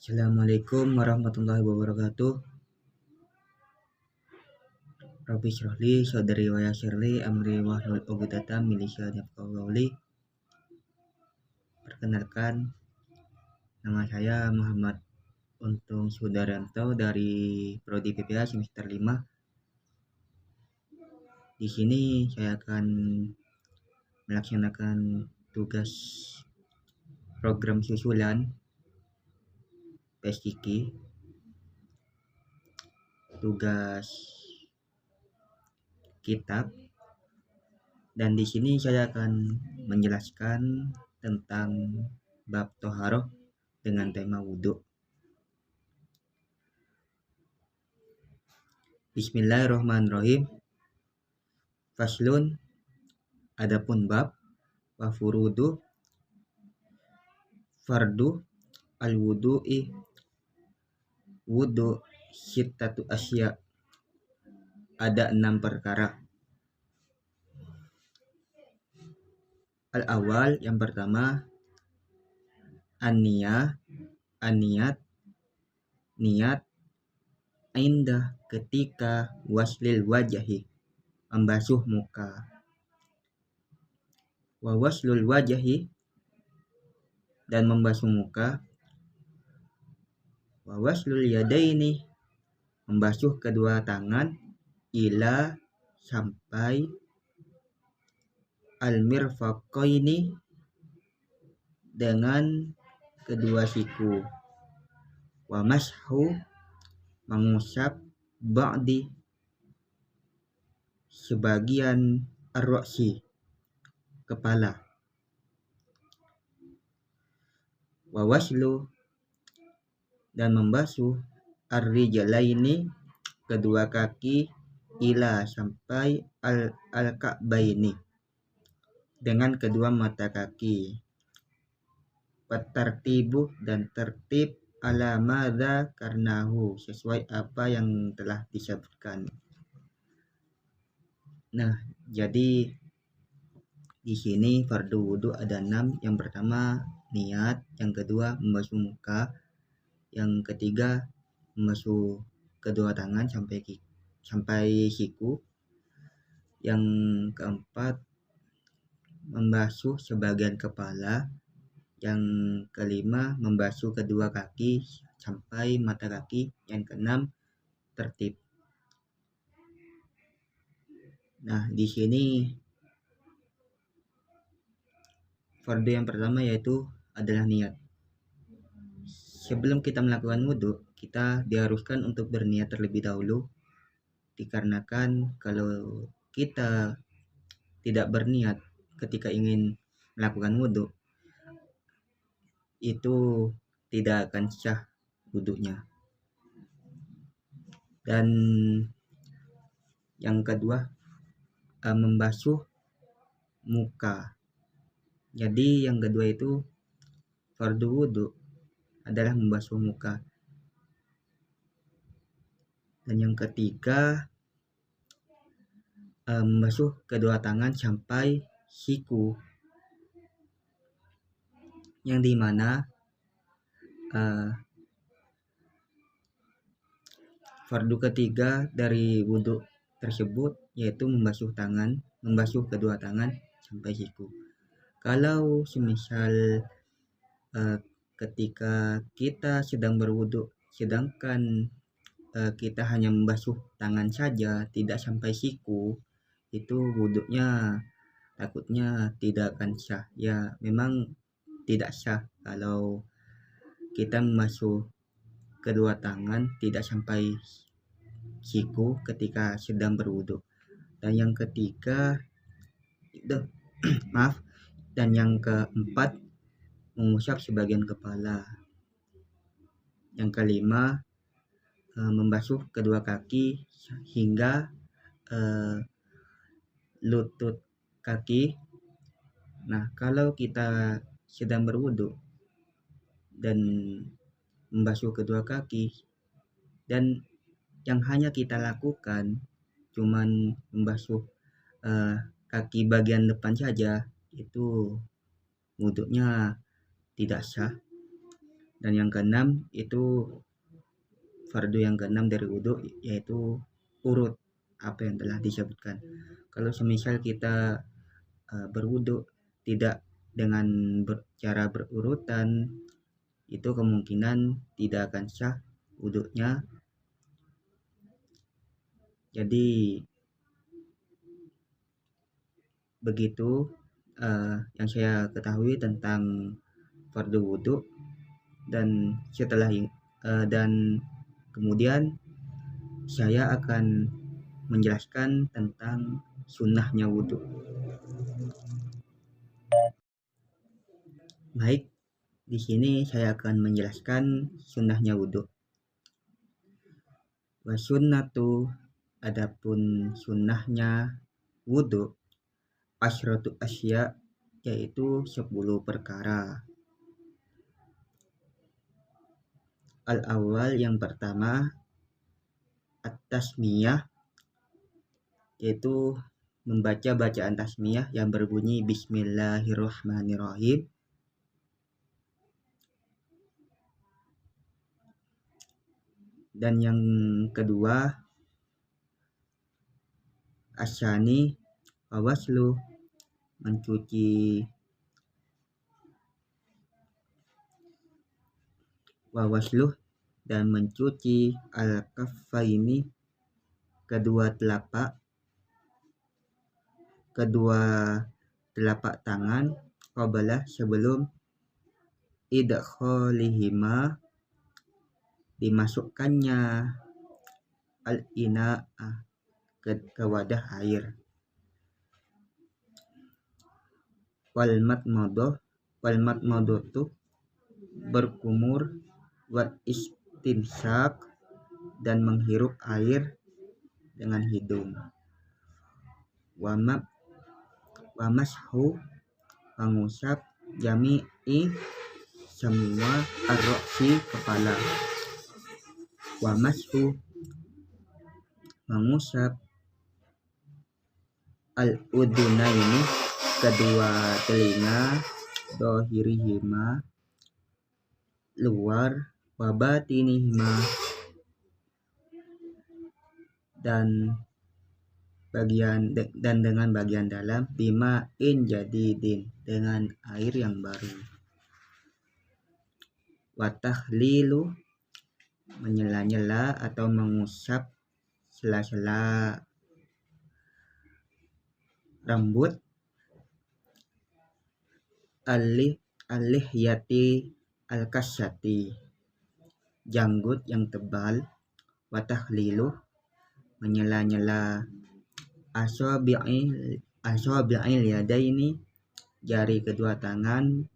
Assalamualaikum warahmatullahi wabarakatuh. Rabbi shrah li sadri wa yassir li amri wahlul 'uqdatam min lisani yafqahu qawli. Perkenalkan, nama saya Muhammad Untung Sudaryanto dari Prodi PPA semester 5. Di sini saya akan melaksanakan tugas program susulan PSKI, tugas kitab, dan di sini saya akan menjelaskan tentang bab toharoh dengan tema wudhu. Bismillahirrahmanirrahim. Faslun, adapun bab wa furudu fardu al wudu'i wudhu sittatu asya, ada 6 perkara. Al awal, yang pertama, an-niyat niat indah ketika waslil wajahi, membasuh muka. Wa waslul wajahi, dan membasuh muka. Wa waslul yadaini, membasuh kedua tangan. Ila, sampai. Al mirfaqaini, dengan kedua siku. Wa mashu, mengusap. Ba'di, sebagian. Ar-ra'si, kepala. Wa waslu, dan membasuh. Ar-rijalaini, kedua kaki. Ila, sampai. Al-ka'baini, dengan kedua mata kaki. Watartibu, dan tertib. Ala madza karnahu, sesuai apa yang telah disebutkan. Nah, jadi di sini fardu wudhu ada 6. Yang pertama niat, yang kedua membasuh muka, yang ketiga membasuh kedua tangan sampai siku, yang keempat membasuh sebagian kepala, yang kelima membasuh kedua kaki sampai mata kaki, yang keenam tertib. Nah, di sini fardu yang pertama yaitu adalah niat. Sebelum kita melakukan wudhu, kita diharuskan untuk berniat terlebih dahulu, dikarenakan kalau kita tidak berniat ketika ingin melakukan wudhu, itu tidak akan sah wudhunya. Dan yang kedua, membasuh muka. Jadi yang kedua itu fardu wudhu adalah membasuh muka. Dan yang ketiga, membasuh kedua tangan sampai siku, yang dimana fardu ketiga dari wudhu tersebut yaitu membasuh kedua tangan sampai siku. Kalau semisal ketika kita sedang berwudhu, sedangkan kita hanya membasuh tangan saja, tidak sampai siku, itu wudhunya takutnya tidak akan sah. Ya, memang tidak sah kalau kita membasuh kedua tangan tidak sampai siku ketika sedang berwudhu. Dan yang ketiga itu dan yang keempat mengusap sebagian kepala. Yang kelima membasuh kedua kaki hingga lutut kaki. Nah, kalau kita sedang berwudhu dan membasuh kedua kaki, dan yang hanya kita lakukan cuman membasuh kaki bagian depan saja, itu wudhunya tidak sah. Dan yang keenam itu fardu yang keenam dari wudhu, yaitu urut apa yang telah disebutkan. Kalau semisal kita berwudhu tidak dengan cara berurutan, itu kemungkinan tidak akan sah wudhunya. Jadi begitu yang saya ketahui tentang fardu wudhu. Dan dan kemudian saya akan menjelaskan tentang sunnahnya wudhu. Baik, di sini saya akan menjelaskan sunnahnya wudhu. Wa sunnatu, adapun sunnahnya wudhu, asyratu asya, yaitu 10 perkara. Al-awwal, yang pertama, at-tasmiyah, yaitu membaca bacaan tasmiyah yang berbunyi Bismillahirrahmanirrahim. Dan yang kedua, asyani, wawaslu, dan mencuci al-kaffaini, kedua telapak tangan, qabla, sebelum, idkhalihima, dimasukkannya, al-ina'ah, ke wadah air, wal matmadatu, berkumur, wal istinsak, dan menghirup air dengan hidung, wa mashu, mengusap, jami'i, semua, ar-ra'si, kepala, wa mashu, mengusap, al-udunaini, kedua telinga, dohirihima, luar, wa batinihima, dan dengan bagian dalam, bima in jadidin, dengan air yang baru, wa tahlilu, menyela-nyela atau mengusap sela-sela rambut, al-lihyati al-kasyati, janggut yang tebal, wa tahlilu, menyela-nyela asabi'il yadaini, jari kedua tangan,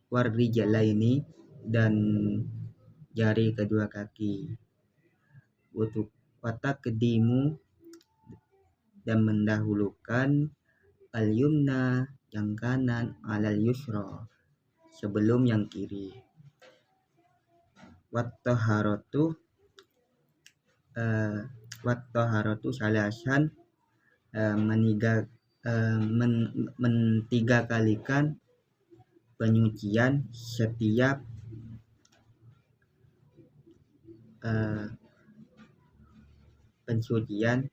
warrijalaini, dan jari kedua kaki, wa taqdimu, dan mendahulukan, al-yumna, yang kanan, alal yusra, sebelum yang kiri, wat-taharatu salasan, mentiga kalikan penyucian setiap pensucian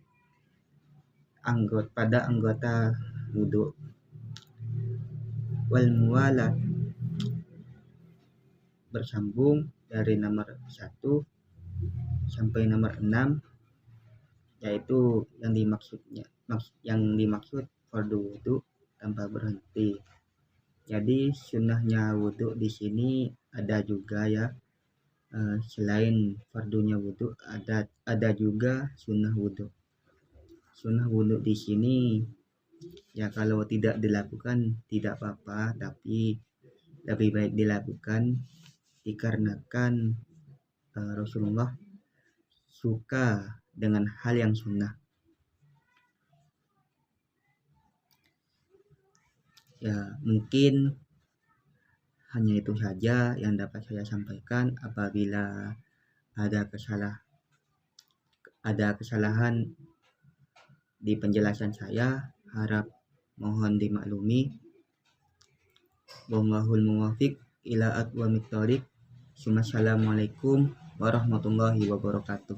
pada anggota wudhu, wal muwalat, bersambung dari nomor 1 sampai nomor 6, yaitu yang dimaksud fardu wudhu tanpa berhenti. Jadi sunnahnya wudhu di sini ada juga ya, selain fardunya wudhu ada juga sunnah wudhu. Sunnah wudhu di sini ya kalau tidak dilakukan tidak apa-apa, tapi lebih baik dilakukan dikarenakan Rasulullah suka dengan hal yang sunnah. Ya, mungkin hanya itu saja yang dapat saya sampaikan. Apabila ada kesalahan di penjelasan saya, harap mohon dimaklumi. Wallahul muwaffiq ila aqwamit thoriq. Assalamualaikum warahmatullahi wabarakatuh.